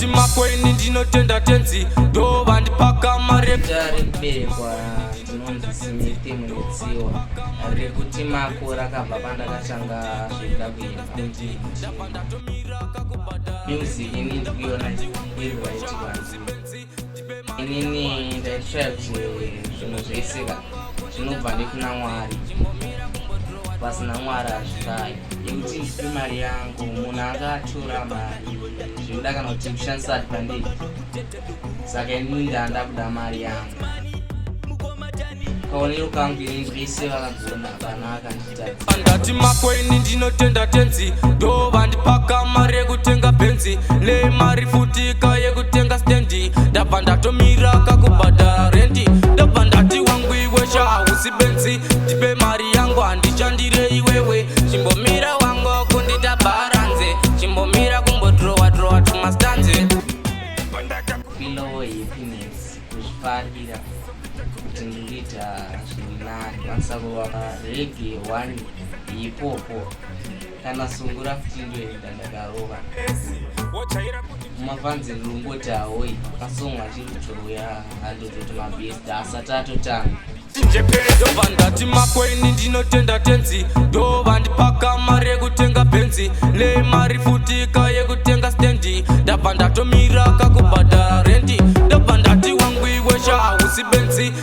ndati makweni ndinotenda tenzi ndova ndipaka mare kuberekwa ndinonzi Smith Munetsiwa rekuti mako rakabva pandakatanga zvoita kuimba music ini ndikuiona iri raitikwa inini ndaitira kuti zvinhu zvese zvinobva ndekuna Mwari, pasina Mwari hazvikai. Yekuti ndipe mari yangu munhu akatora mari zvinoda kana kuti kushandisa advantage, saka inini ndanda kuda mari yangu. Kaonero kangu ini vese vakagona panaka nditadzi ndati makweni ndinotenda tenzi ndova ndipaka mari yekutenga benzi nemari futika yekutenga stendi ndabva ndatomira kakubhadhara rendi ndabva ndati wangu iwesha hausi benzi ndipe mari yangu handichandire iwewe chimbomira wangu kundita bharanze chimbomira kumbodrowa tumastanze filo happiness kuzvifarira kuti ndikuita zvirinani kwanisa kuva rege 1 ipopo kana sungura futi ndoenda ndakarova mumafanzi rungoti ahoi kasongwa chirikutoya handototi mabest asati atotanga ndobva ndati makweni ndinotenda tenzi ndova ndipaka mari yekutenga benzi nemari futika yekutenga stendi ndabva ndatomira kakubhadhara rendi ndobva ndati wangu iwesha hausi benzi